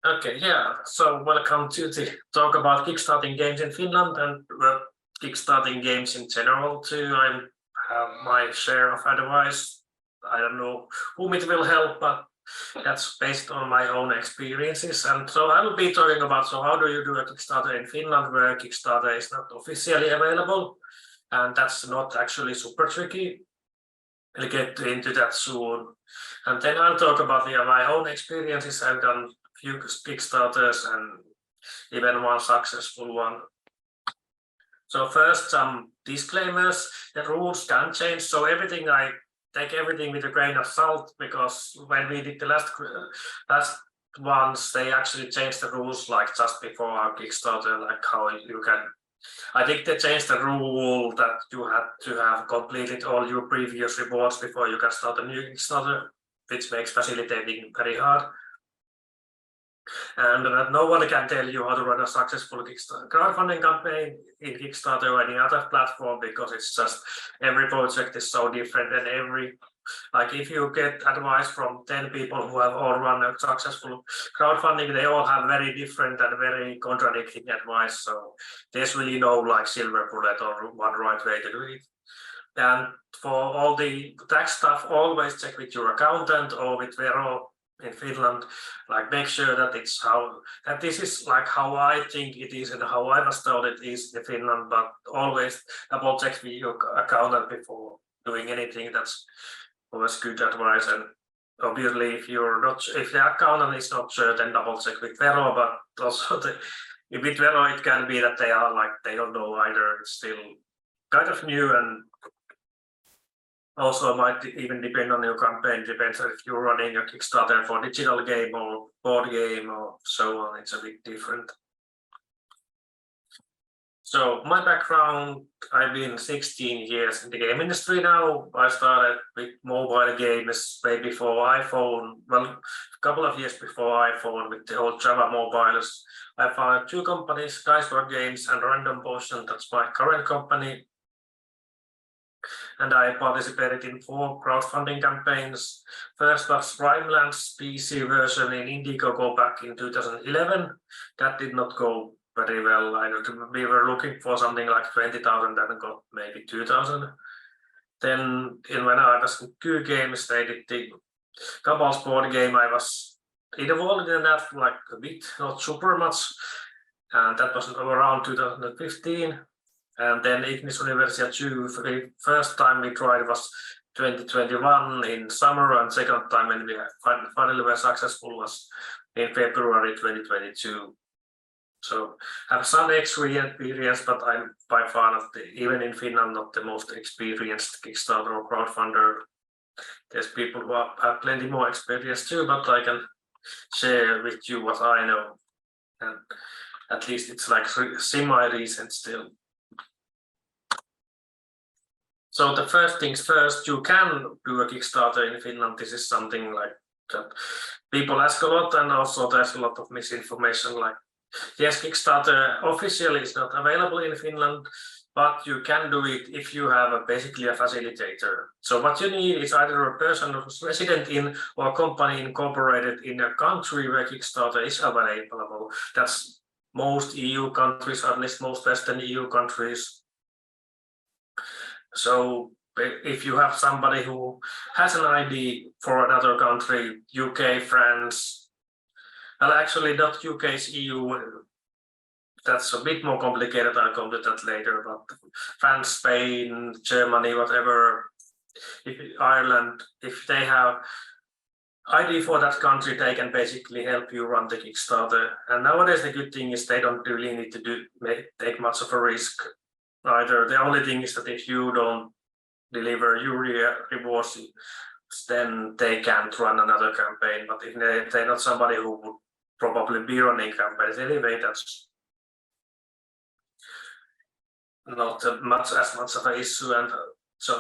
Okay, yeah. So welcome to the talk about Kickstarting games in Finland and Kickstarting games in general too. I have my share of advice. I don't know whom it will help, but that's based on my own experiences. And so I will be talking about how do you do a Kickstarter in Finland where Kickstarter is not officially available, and that's not actually super tricky. We'll get into that soon. And then I'll talk about my own experiences. I've done few Kickstarters and even one successful one. So first, some disclaimers. The rules can change. So I take everything with a grain of salt, because when we did the last ones, they actually changed the rules like just before our Kickstarter, like how you can. I think they changed the rule that you had to have completed all your previous rewards before you can start a new Kickstarter, which makes facilitating very hard. And no one can tell you how to run a successful crowdfunding campaign in Kickstarter or any other platform, because it's just every project is so different, and like if you get advice from 10 people who have all run a successful crowdfunding, they all have very different and very contradicting advice. So there's really no like silver bullet or one right way to do it. And for all the tax stuff, always check with your accountant or with Vero in Finland, like make sure that this is like how I think it is and how I was told it is in Finland, but always double check with your accountant before doing anything. That's always good advice. And obviously if the accountant is not sure, then double check with Vero, but also with Vero it can be that they don't know either. It's still kind of new, and also might even depend on your campaign. Depends if you're running a Kickstarter for digital game or board game or so on. It's a bit different. So my background, I've been 16 years in the game industry now. I started with mobile games way before iPhone. Well, a couple of years before iPhone with the old Java mobiles. I founded two companies, Dicework Games and Random Potion. That's my current company. And I participated in 4 crowdfunding campaigns. First was Rhineland's PC version in IndieGoGo back in 2011. That did not go very well. We were looking for something like 20,000 and got maybe 2,000. Then when I was in Q Games, they did the couples board game. I was involved in that like a bit, not super much. And that was around 2015. And then Ignis Universia 2, the first time we tried was 2021 in summer, and second time when we finally were successful was in February 2022. So I have some experience, but I'm by far not, even in Finland, not the most experienced Kickstarter or crowdfunder. There's people who have plenty more experience too, but I can share with you what I know. And at least it's like semi-recent still. So the first things first, you can do a Kickstarter in Finland. This is something like that people ask a lot, and also there's a lot of misinformation. Like, yes, Kickstarter officially is not available in Finland, but you can do it if you have basically a facilitator. So what you need is either a person who's resident in or a company incorporated in a country where Kickstarter is available. That's most EU countries, or at least most Western EU countries. So if you have somebody who has an ID for another country, UK, France, well, actually not UK's EU, that's a bit more complicated. I'll come to that later, but France, Spain, Germany, whatever, Ireland, if they have ID for that country, they can basically help you run the Kickstarter. And nowadays the good thing is they don't really need to take much of a risk either. The only thing is that if you don't deliver your rewards, then they can't run another campaign. But if they're not somebody who would probably be running campaigns anyway, that's not as much of an issue.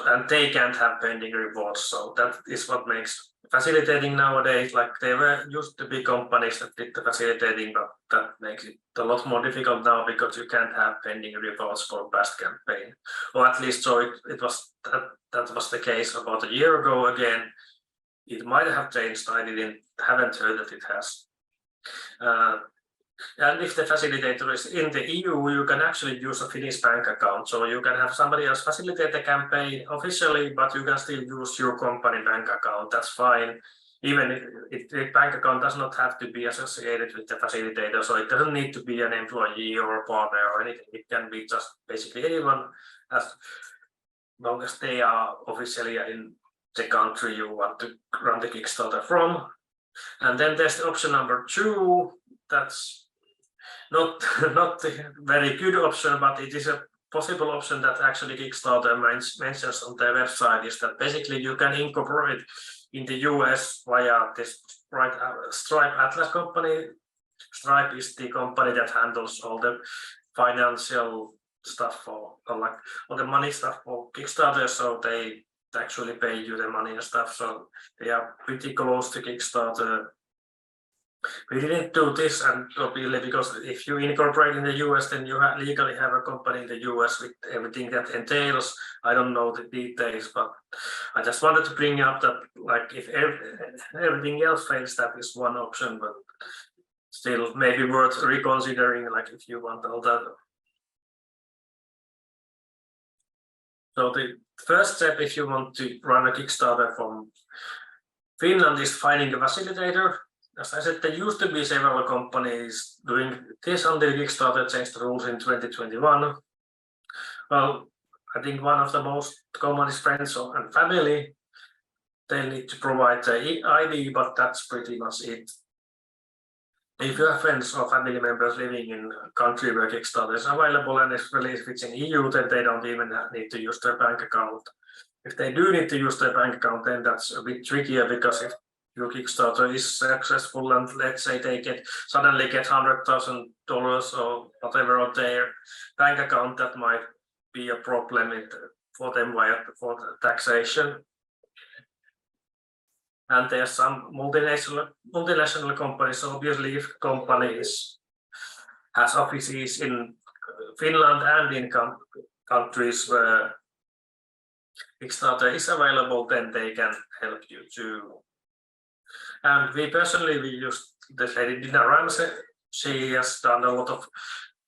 And they can't have pending rewards. So that is what makes facilitating nowadays, like they were used to be companies that did the facilitating, but that makes it a lot more difficult now because you can't have pending rewards for past campaign, or at least so it was that was the case about a year ago. Again, it might have changed. I haven't heard that it has. And if the facilitator is in the EU, you can actually use a Finnish bank account. So you can have somebody else facilitate the campaign officially, but you can still use your company bank account. That's fine. Even if the bank account does not have to be associated with the facilitator, so it doesn't need to be an employee or a partner or anything. It can be just basically anyone, as long as they are officially in the country you want to run the Kickstarter from. And then there's the option number 2. That's not a very good option, but it is a possible option that actually Kickstarter mentions on their website, is that basically you can incorporate in the US via this Stripe Atlas company. Stripe is the company that handles all the financial stuff for, like all the money stuff for Kickstarter, so they actually pay you the money and stuff, so they are pretty close to Kickstarter. We didn't do this, and obviously because if you incorporate in the US, then you legally have a company in the US with everything that entails. I don't know the details, but I just wanted to bring up that, like, if everything else fails, that is one option, but still maybe worth reconsidering, like if you want all that. So the first step, if you want to run a Kickstarter from Finland, is finding a facilitator. As I said, there used to be several companies doing this until Kickstarter changed the rules in 2021. Well, I think one of the most common is friends and family. They need to provide the ID, but that's pretty much it. If you have friends or family members living in a country where Kickstarter is available, and especially if it's in EU, then they don't even need to use their bank account. If they do need to use their bank account, then that's a bit trickier, because if your Kickstarter is successful and let's say they suddenly get $100,000 or whatever on their bank account, that might be a problem for them for the taxation. And there's some multinational companies. So obviously, if a company has offices in Finland and in countries where Kickstarter is available, then they can help you too. And we use this lady Dina Ramsey. She has done a lot of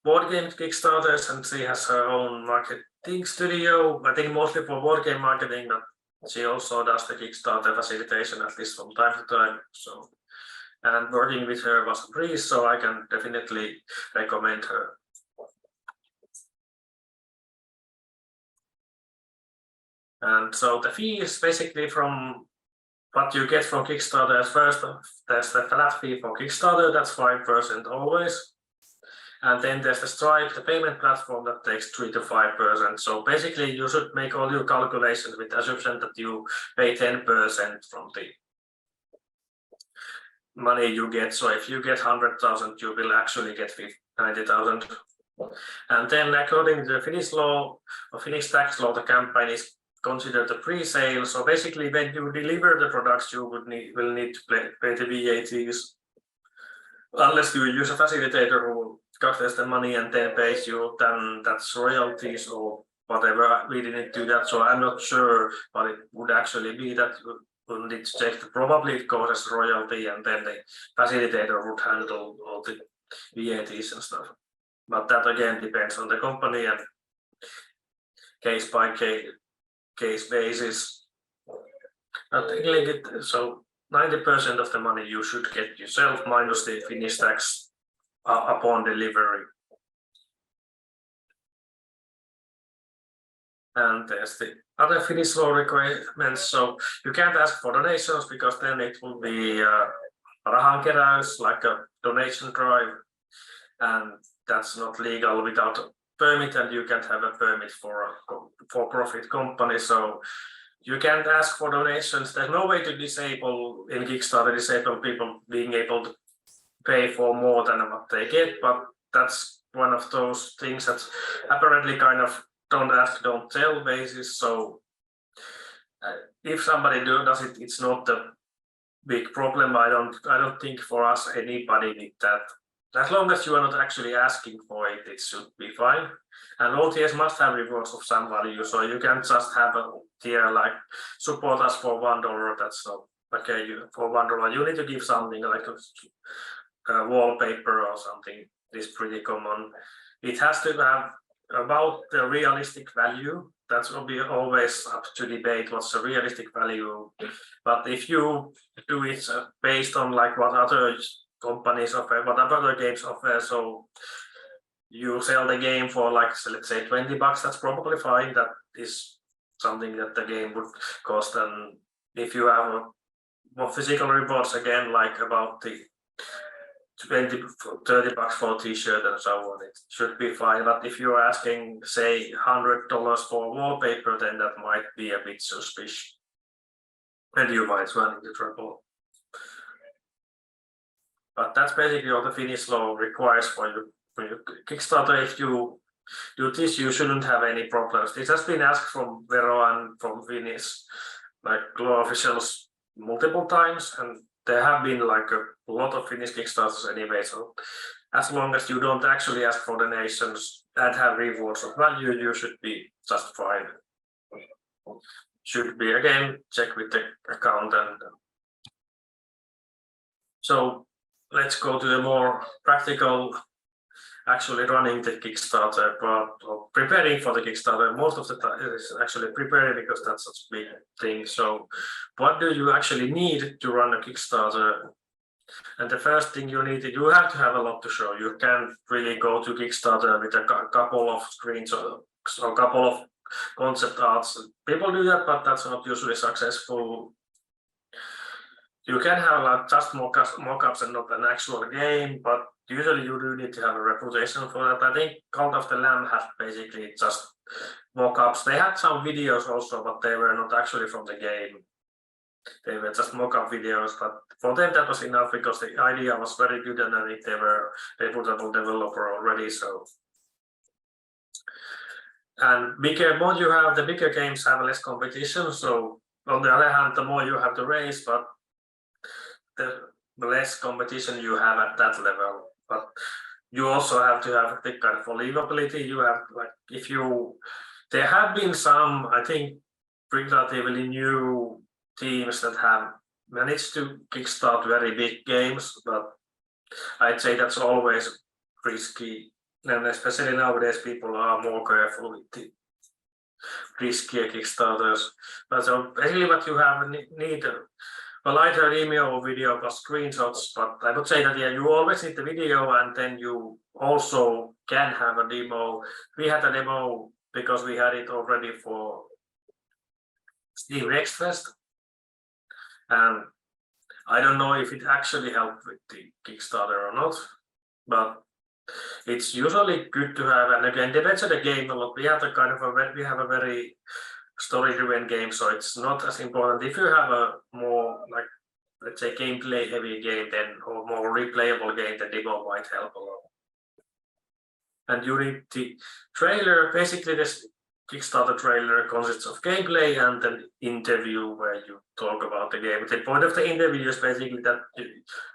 board game Kickstarters, and she has her own marketing studio, I think mostly for board game marketing, but she also does the Kickstarter facilitation, at least from time to time. So, and working with her was a breeze, so I can definitely recommend her. And so the fee is basically from what you get from Kickstarter. First, there's the flat fee for Kickstarter, that's 5% always. And then there's the Stripe, the payment platform, that takes 3 to 5%. So basically, you should make all your calculations with the assumption that you pay 10% from the money you get. So if you get 100,000, you will actually get 90,000. And then according to the Finnish law or Finnish tax law, the campaign is considered a pre-sale. So basically, when you deliver the products, you will need to pay the VATs, unless you use a facilitator who gathers the money and then pays you, then that's royalties or whatever. We didn't do that, so I'm not sure what it would actually be that you will need to check. Probably it goes as royalty, and then the facilitator would handle all the VATs and stuff. But that again depends on the company and case by case basis. So 90% of the money you should get yourself, minus the Finnish tax upon delivery. And there's the other Finnish law requirements. So you can't ask for donations, because then it will be rahankeräys, like a donation drive, and that's not legal without a permit, and you can't have a permit for a for-profit company. So you can't ask for donations. There's no way to disable people being able to pay for more than what they get, but that's one of those things that's apparently kind of don't ask, don't tell basis. So if somebody does it, it's not a big problem. I don't think for us anybody need that. As long as you are not actually asking for it, it should be fine. And OTS must have rewards of some value, so you can't just have a tier like support us for $1. That's not okay. For $1, you need to give something like wallpaper or something is pretty common. It has to have about the realistic value. That's will be always up to debate what's a realistic value. But if you do it based on like what other companies offer, what other games offer, so you sell the game for like, let's say $20, that's probably fine. That is something that the game would cost. And if you have more physical rewards, again, like about the 20, $30 for a t-shirt and so on, it should be fine. But if you're asking, say, $100 for wallpaper, then that might be a bit suspicious, and you might run into trouble. But that's basically what the Finnish law requires for you. When you Kickstarter, if you do this, you shouldn't have any problems. This has been asked from Vero and from Finnish like law officials multiple times, and there have been like a lot of Finnish Kickstarters anyway. So as long as you don't actually ask for donations that have rewards of value, you should be just fine. Should be, again, check with the accountant. So let's go to the more practical, actually running the Kickstarter part or preparing for the Kickstarter. Most of the time is actually preparing because that's such a big thing. So what do you actually need to run a Kickstarter? And the first thing you need, you have to have a lot to show. You can't really go to Kickstarter with a couple of screens or a couple of concept arts. People do that, but that's not usually successful. You can have like just mock-ups and not an actual game, but usually you do need to have a reputation for that. I think Cult of the Lamb has basically just mock-ups. They had some videos also, but they were not actually from the game. They were just mock-up videos, but for them that was enough because the idea was very good, and I think they were a reputable developer already. So, and more you have, the bigger games have less competition. So on the other hand, the more you have to raise, but the less competition you have at that level. But you also have to have the kind of believability. You have like, if you, there have been some, I think, relatively new teams that have managed to kickstart very big games, but I'd say that's always risky, and especially nowadays people are more careful with the riskier Kickstarters. But so basically what you have need, well, either an email or video plus screenshots, but I would say that yeah, you always need the video, and then you also can have a demo. We had a demo because we had it already for Steam Next Fest. And I don't know if it actually helped with the Kickstarter or not, but it's usually good to have. And again, depends on the game a lot. We have a kind of we have a very story-driven game, so it's not as important. If you have a more like, let's say, gameplay-heavy game, then or more replayable game, the demo might help a lot. And during the trailer, basically this Kickstarter trailer consists of gameplay and an interview where you talk about the game. The point of the interview is basically that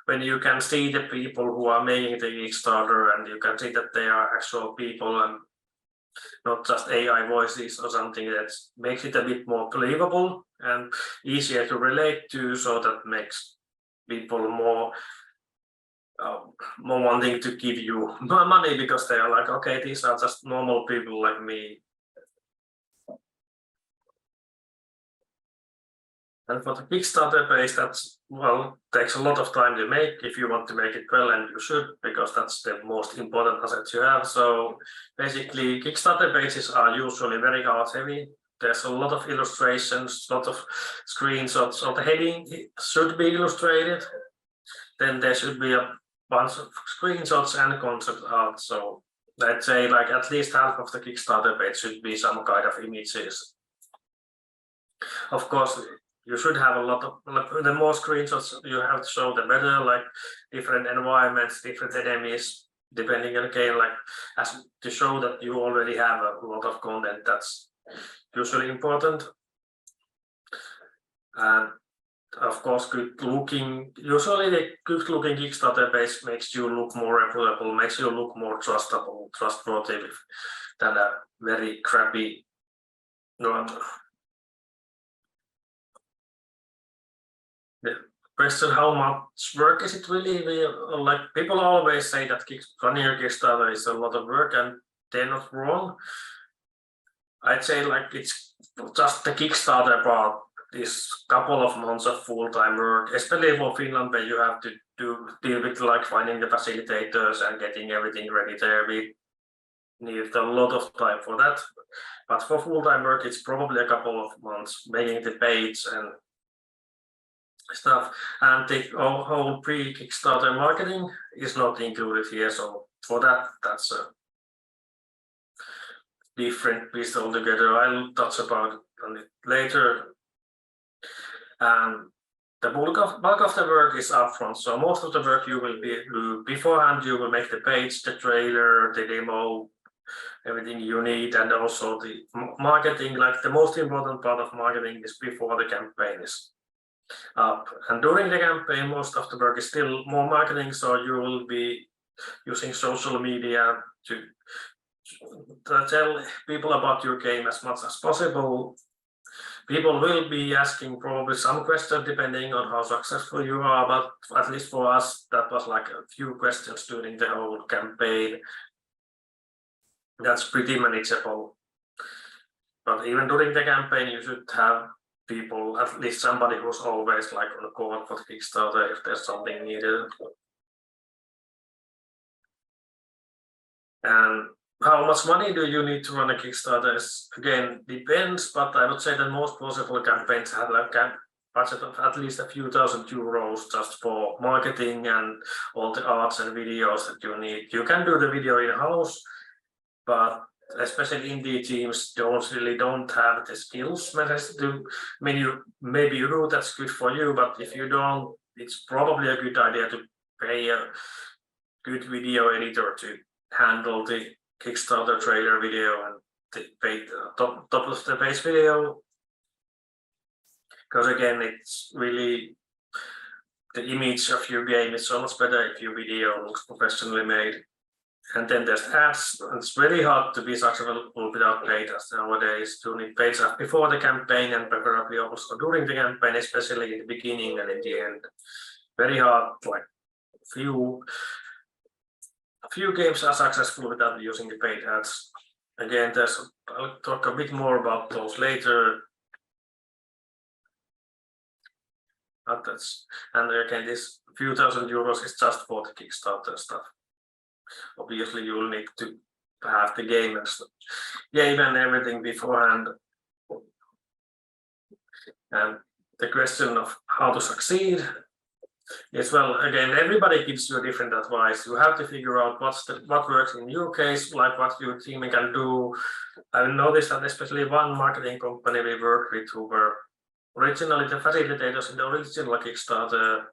when you can see the people who are making the Kickstarter, and you can see that they are actual people and not just AI voices or something, that makes it a bit more believable and easier to relate to, so that makes people more wanting to give you money because they are like, okay, these are just normal people like me. And for the Kickstarter page, that's, well, takes a lot of time to make if you want to make it well, and you should, because that's the most important asset you have. So basically, Kickstarter pages are usually very art heavy. There's a lot of illustrations, a lot of screenshots. So the heading should be illustrated. Then there should be a bunch of screenshots and concept art. So let's say like at least half of the Kickstarter page should be some kind of images. Of course, you should have a lot of, the more screenshots you have to show, the better, like different environments, different enemies, depending on the game, like as to show that you already have a lot of content. That's usually important. And of course, usually the good looking Kickstarter page makes you look more reputable, makes you look more trustworthy than a very crappy one. Yeah. question how much work is it really? Like people always say that running a Kickstarter is a lot of work, and they're not wrong. I'd say like it's just the Kickstarter part is couple of months of full-time work, especially for Finland, where you have to deal with like finding the facilitators and getting everything ready there. We need a lot of time for that, but for full-time work, it's probably a couple of months making the page and stuff, and the whole pre-Kickstarter marketing is not included here. So for that, that's a different piece altogether. I'll touch about it later. And the bulk of the work is upfront. So most of the work you will do beforehand. You will make the page, the trailer, the demo, everything you need, and also the marketing. Like the most important part of marketing is before the campaign is up. And during the campaign, most of the work is still more marketing. So you will be using social media to tell people about your game as much as possible. People will be asking probably some questions depending on how successful you are, but at least for us, that was like a few questions during the whole campaign. That's pretty manageable. But even during the campaign, you should have people, at least somebody who's always like on the call for the Kickstarter if there's something needed. And how much money do you need to run a Kickstarter? Again, depends, but I would say that most possible campaigns have like a budget of at least a few €1,000 just for marketing and all the arts and videos that you need. You can do the video in-house, but especially indie teams don't have the skills. Maybe you do, that's good for you, but if you don't, it's probably a good idea to pay a good video editor to handle the Kickstarter trailer video and the top of the page video, because again, it's really the image of your game is so much better if your video looks professionally made. And then there's ads. It's very hard to be successful without paid ads nowadays. You need paid ads before the campaign and preferably also during the campaign, especially in the beginning and in the end. Very hard. Like few games are successful without using the paid ads. Again, I'll talk a bit more about those later. And again, this few €1,000 is just for the Kickstarter stuff. Obviously, you will need to have the game and everything beforehand. And the question of how to succeed is, well, again, everybody gives you a different advice. You have to figure out what works in your case, like what your team can do. I've noticed that especially one marketing company we worked with, who were originally the facilitators in the original Kickstarter,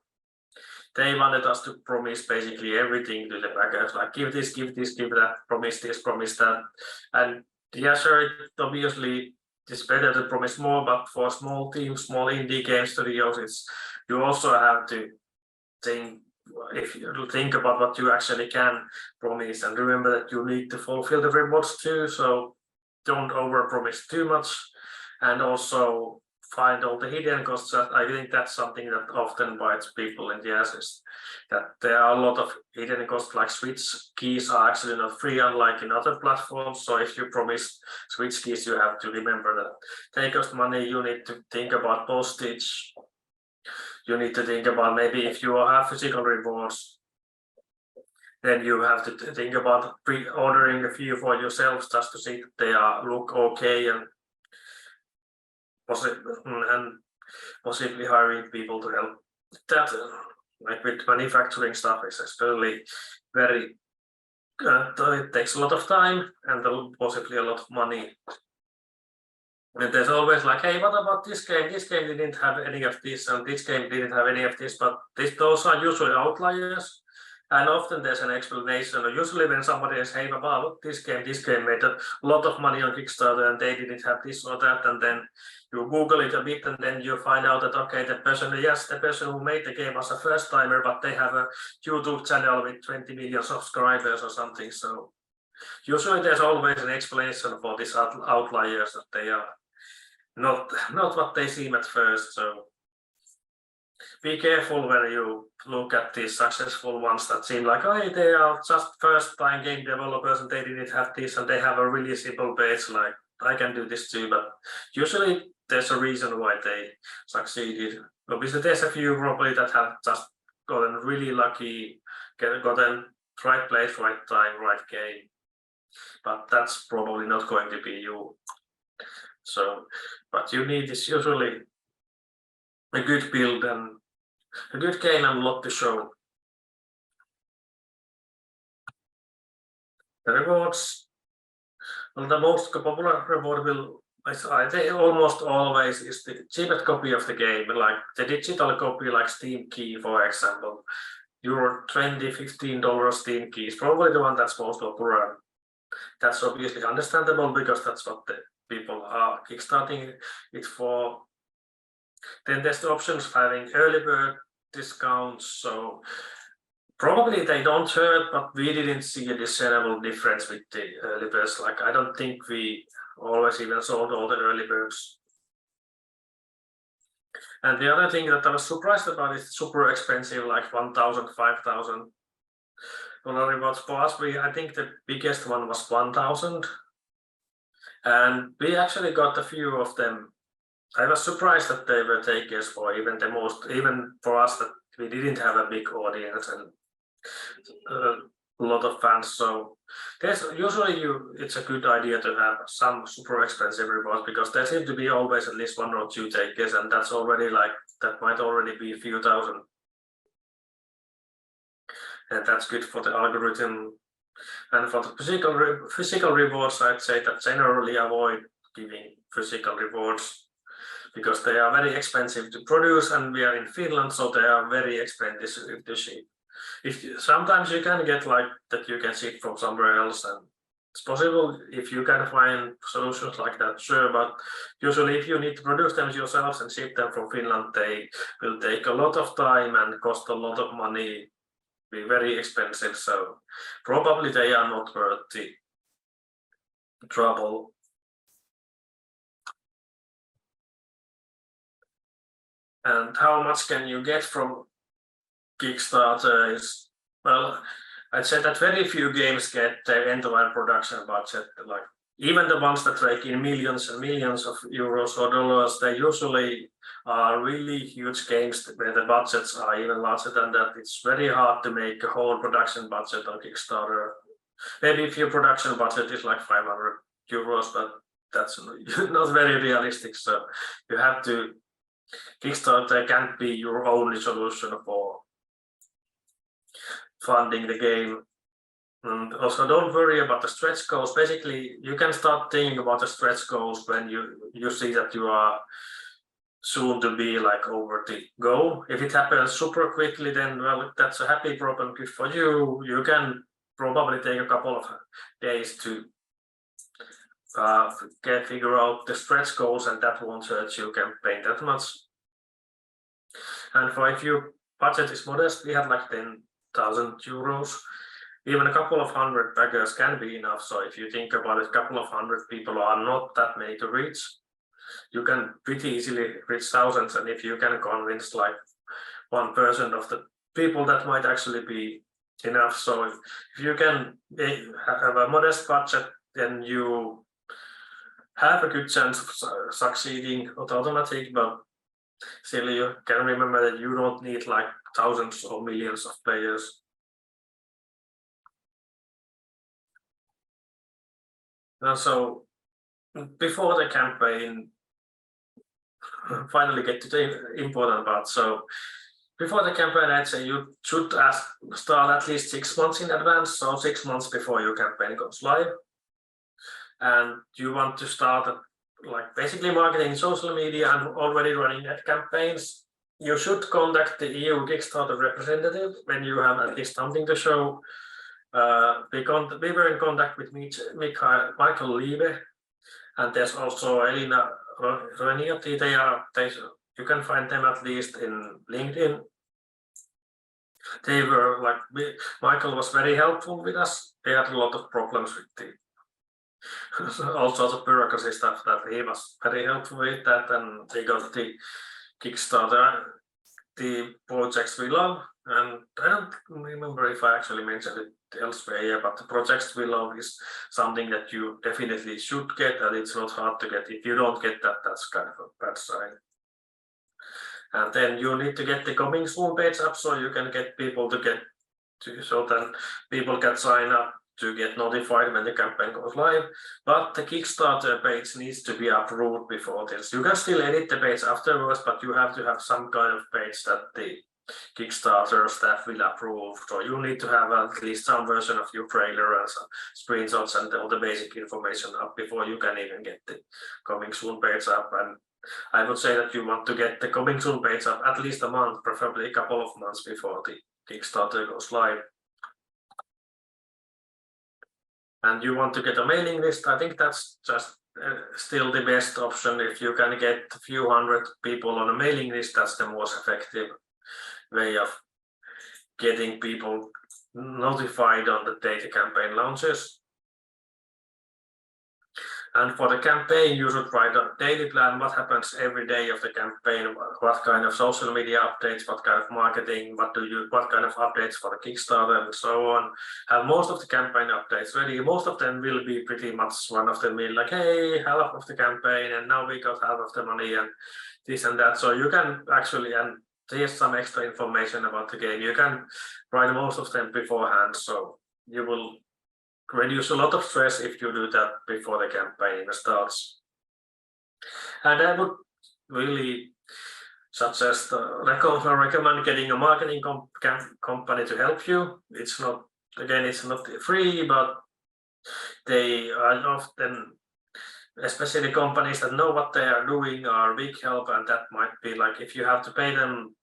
they wanted us to promise basically everything to the backers, like give this, give that, promise this, promise that. And yeah, sure, obviously it's better to promise more, but for small teams, small indie game studios, you also have to think about what you actually can promise, and remember that you need to fulfill the rewards too, so don't overpromise too much, and also find all the hidden costs. I think that's something that often bites people in the ass, that there are a lot of hidden costs, like switch keys are actually not free, unlike in other platforms. So if you promise switch keys, you have to remember that they cost money. You need to think about postage. You need to think about maybe if you have physical rewards, then you have to think about pre-ordering a few for yourselves just to see that they look okay, and possibly hiring people to help. That, like with manufacturing stuff, is especially very it takes a lot of time and possibly a lot of money. And there's always like, hey, what about this game? This game didn't have any of this, and this game didn't have any of this, but those are usually outliers. And often there's an explanation. Usually when somebody says, hey, about this game made a lot of money on Kickstarter and they didn't have this or that, and then you Google it a bit and then you find out that, okay, the person who made the game was a first timer, but they have a YouTube channel with 20 million subscribers or something. So usually there's always an explanation for these outliers, that they are not what they seem at first. So be careful when you look at these successful ones that seem like, oh, they are just first-time game developers and they didn't have this and they have a really simple base, like I can do this too, but usually there's a reason why they succeeded. Obviously, there's a few probably that have just gotten really lucky, gotten right place, right time, right game, but that's probably not going to be you. So, but you need is usually a good build and a good game and a lot to show. The rewards, well, the most popular reward will, I say almost always is the cheapest copy of the game, like the digital copy, like Steam key, for example. Euro $20, $15 Steam key is probably the one that's most popular. That's obviously understandable because that's what the people are kickstarting it for. Then there's the options of having early bird discounts, so probably they don't hurt, but we didn't see a discernible difference with the early birds. Like I don't think we always even sold all the early birds. And the other thing that I was surprised about is super expensive, like $1,000, $5,000 rewards. For us, I think the biggest one was 1,000, and we actually got a few of them. I was surprised that they were takers for even the most, even for us that we didn't have a big audience and a lot of fans. So there's usually it's a good idea to have some super expensive rewards because there seem to be always at least 1 or 2 takers, and that's already like that might already be a few thousand. And that's good for the algorithm. And for the physical rewards, I'd say that generally avoid giving physical rewards because they are very expensive to produce, and we are in Finland, so they are very expensive to ship. Sometimes you can get like that you can ship from somewhere else, and it's possible if you can find solutions like that, sure, but usually if you need to produce them yourselves and ship them from Finland, they will take a lot of time and cost a lot of money, be very expensive, so probably they are not worth the trouble. And how much can you get from Kickstarter is, well, I'd say that very few games get their entire production budget. Like even the ones that rake in millions and millions of euros or dollars, they usually are really huge games where the budgets are even larger than that. It's very hard to make a whole production budget on Kickstarter. Maybe if your production budget is like 500 euros, but that's not very realistic. So you have to, Kickstarter can't be your only solution for funding the game. And also don't worry about the stretch goals. Basically, you can start thinking about the stretch goals when you see that you are soon to be like over the goal. If it happens super quickly, then well, that's a happy problem. Good for you. You can probably take a couple of days to figure out the stretch goals, and that won't hurt your campaign that much. And for if your budget is modest, we have like 10,000 euros. Even a couple of hundred backers can be enough. So if you think about it, a couple of hundred people are not that many to reach. You can pretty easily reach thousands, and if you can convince like 1% of the people, that might actually be enough. So if you can have a modest budget, then you have a good chance of succeeding. Not automatic, but still you can remember that you don't need like thousands or millions of players. And so before the campaign, finally get to the important part. So before the campaign, I'd say you should start at least 6 months in advance, so 6 months before your campaign goes live. And you want to start like basically marketing social media and already running ad campaigns. You should contact the EU Kickstarter representative when you have at least something to show. We were in contact with Michael Liebe, and there's also Elina Reniati. You can find them at least in LinkedIn. They were like, Michael was very helpful with us. They had a lot of problems with all sorts of bureaucracy stuff, that he was very helpful with that, and they got the Kickstarter the projects we love, and I don't remember if I actually mentioned it elsewhere, yeah, but the projects we love is something that you definitely should get, and it's not hard to get. If you don't get that, that's kind of a bad sign. And then you need to get the coming soon page up so you can get people to get to, so then people can sign up to get notified when the campaign goes live. But the Kickstarter page needs to be approved before this. You can still edit the page afterwards, but you have to have some kind of page that the Kickstarter staff will approve. So you need to have at least some version of your trailer and some screenshots and all the basic information up before you can even get the coming soon page up. And I would say that you want to get the coming soon page up at least a month, preferably a couple of months before the Kickstarter goes live. And you want to get a mailing list. I think that's just still the best option. If you can get a few hundred people on a mailing list, that's the most effective way of getting people notified on the day the campaign launches. And for the campaign, you should write a daily plan, what happens every day of the campaign, what kind of social media updates, what kind of marketing, what kind of updates for the Kickstarter and so on. Have most of the campaign updates ready. Most of them will be pretty much one of them will like, hey, half of the campaign and now we got half of the money and this and that. So you can actually, and here's some extra information about the game. You can write most of them beforehand, so you will reduce a lot of stress if you do that before the campaign starts. And I would really suggest, recommend getting a marketing company to help you. It's not, again, it's not free, but they are often, especially companies that know what they are doing, are big help. And that might be like if you have to pay them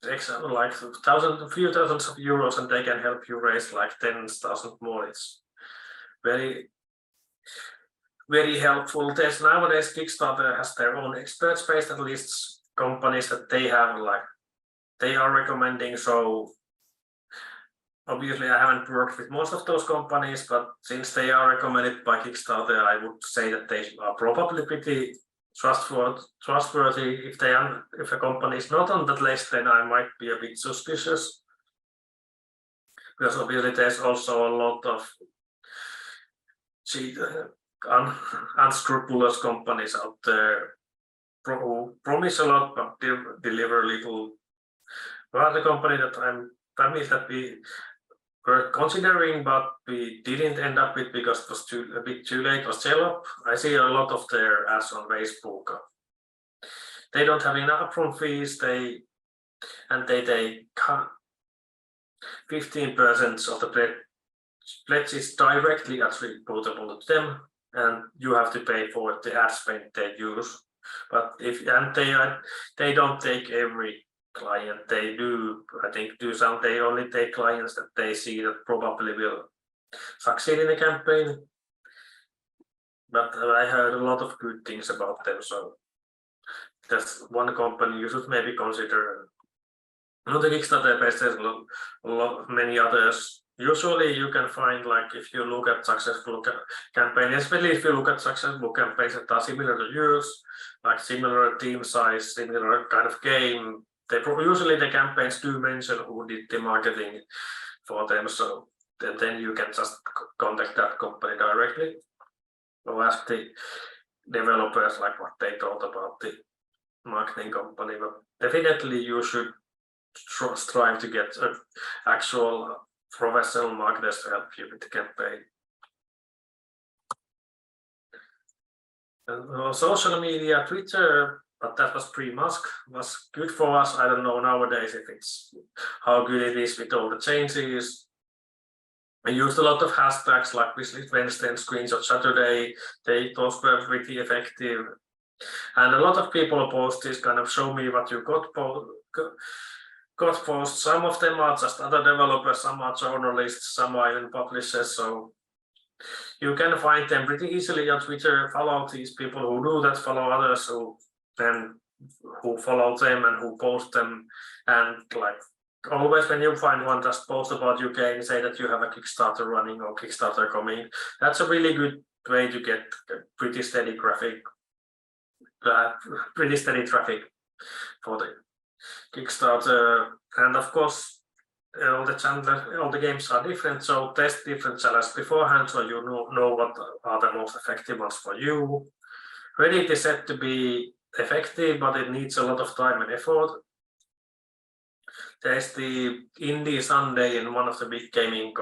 like a few thousands of euros and they can help you raise like 10,000 more. It's very, very helpful. There's nowadays Kickstarter has their own expert space, at least companies that they have, like they are recommending. So obviously I haven't worked with most of those companies, but since they are recommended by Kickstarter, I would say that they are probably pretty trustworthy. If a company is not on that list, then I might be a bit suspicious, because obviously there's also a lot of unscrupulous companies out there who promise a lot but deliver little. Well, the company that we were considering but we didn't end up with because it was a bit too late was Cellup. I see a lot of their ads on Facebook. They don't have enough upfront fees. They take 15% of the pledge is directly attributable to them, and you have to pay for the ad spend they use. But they don't take every client. They do, I think, they only take clients that they see that probably will succeed in the campaign. But I heard a lot of good things about them, so that's one company you should maybe consider. On the Kickstarter page, there's many others. Usually you can find, like, if you look at successful campaigns, especially if you look at successful campaigns that are similar to yours, like similar team size, similar kind of game, usually the campaigns do mention who did the marketing for them, so then you can just contact that company directly or ask the developers like what they thought about the marketing company. But definitely you should strive to get actual professional marketers to help you with the campaign. And social media, Twitter, but that was pre-Musk, was good for us. I don't know nowadays if it's how good it is with all the changes. I used a lot of hashtags like Visit Wednesday and Screenshot Saturday. Those were pretty effective. And a lot of people post this kind of show me what you got posts. Some of them are just other developers, some are journalists, some are even publishers. So you can find them pretty easily on Twitter. Follow these people who do that, follow others who follow them and who post them. And like always when you find one, just post about your game, say that you have a Kickstarter running or Kickstarter coming. That's a really good way to get pretty steady traffic for Kickstarter, and of course all the games are different, so test different sellers beforehand so you know what are the most effective ones for you. Reddit is said to be effective, but it needs a lot of time and effort. There's the Indie Sunday in one of the big gaming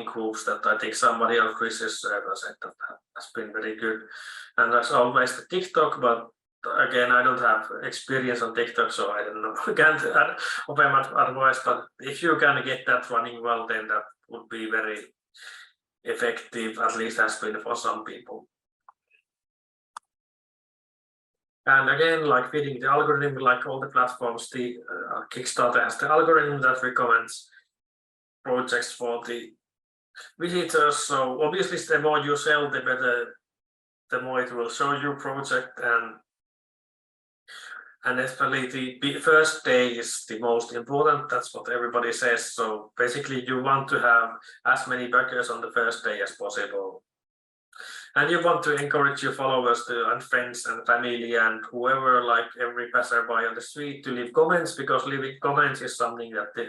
groups that I think somebody else, Chris, said that has been very good. And there's always the TikTok, but again, I don't have experience on TikTok, so I don't know. I can't offer much advice, but if you can get that running well, then that would be very effective, at least has been for some people. And again, like fitting the algorithm, like all the platforms, the Kickstarter has the algorithm that recommends projects for the visitors. So obviously, the more you sell, the better, the more it will show you project, and especially the first day is the most important. That's what everybody says. So basically, you want to have as many backers on the first day as possible. And you want to encourage your followers and friends and family and whoever, like every passerby on the street, to leave comments, because leaving comments is something that the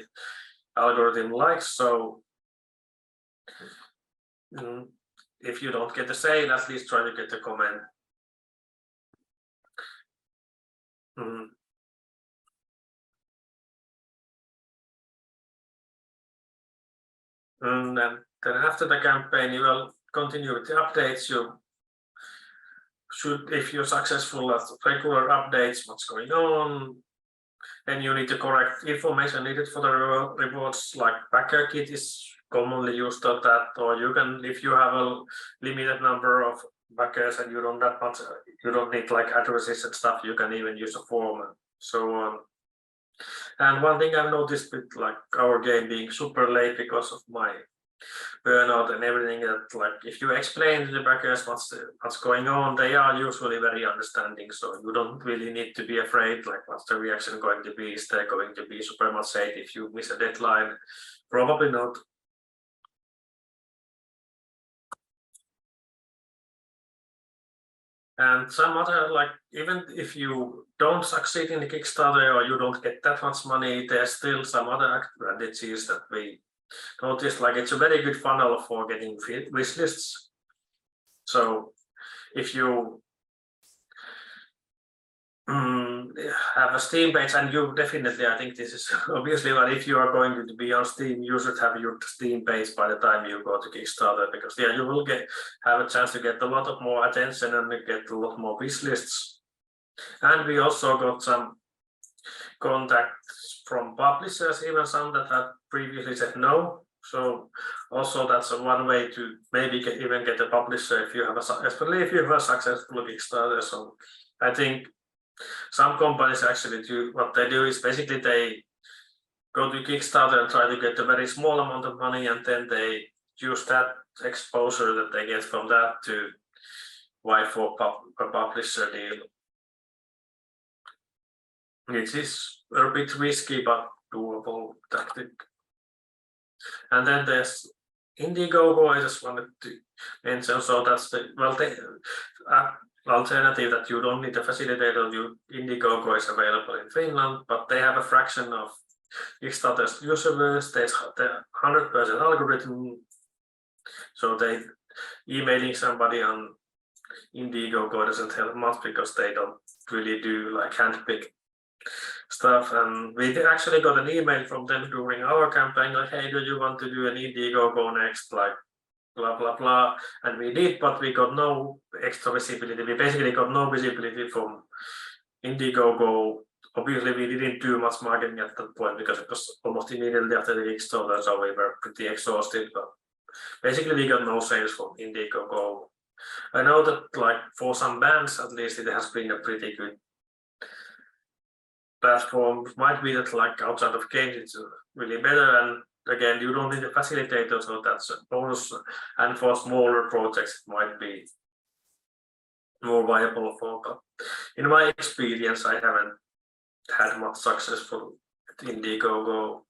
algorithm likes. So if you don't get a sale, at least try to get a comment. And then after the campaign, you will continue with the updates. You should, if you're successful at regular updates, what's going on, then you need to correct information needed for the rewards, like backer kit is commonly used of that, or you can, if you have a limited number of backers and you don't that much, you don't need like addresses and stuff, you can even use a form and so on. And one thing I've noticed with like our game being super late because of my burnout and everything, that like if you explain to the backers what's going on, they are usually very understanding, so you don't really need to be afraid like what's the reaction going to be. Is there going to be super much hate if you miss a deadline? Probably not. And some other, like, even if you don't succeed in the Kickstarter or you don't get that much money, there's still some other advantages that we noticed. Like, it's a very good funnel for getting wish lists. So if you have a Steam page, and you definitely, I think this is obviously, but if you are going to be on Steam, you should have your Steam page by the time you go to Kickstarter, because yeah, you will have a chance to get a lot of more attention and get a lot more wish lists. And we also got some contacts from publishers, even some that had previously said no. So also that's one way to maybe even get a publisher if you have especially if you have a successful Kickstarter. So I think some companies actually do, what they do is basically they go to Kickstarter and try to get a very small amount of money, and then they use that exposure that they get from that to vie for a publisher deal. It is a bit risky but doable tactic. And then there's IndieGoGo. I just wanted to mention, so that's the alternative that you don't need a facilitator. IndieGoGo is available in Finland, but they have a fraction of Kickstarter's user base. There's the 100% algorithm, so they emailing somebody on IndieGoGo doesn't help much because they don't really do like handpick stuff. And we actually got an email from them during our campaign, like, hey, do you want to do an IndieGoGo next, like blah blah blah, and we did, but we got no extra visibility. We basically got no visibility from IndieGoGo. Obviously we didn't do much marketing at that point because it was almost immediately after the Kickstarter, so we were pretty exhausted, but basically we got no sales from IndieGoGo. I know that like for some bands at least it has been a pretty good platform. Might be that like outside of games it's really better, and again, you don't need a facilitator, so that's a bonus. And for smaller projects, it might be more viable for. But in my experience, I haven't had much successful at IndieGoGo.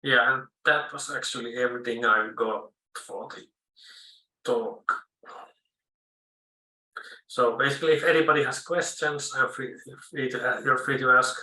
Yeah, and that was actually everything I got for the talk. So basically, if anybody has questions, you're free to ask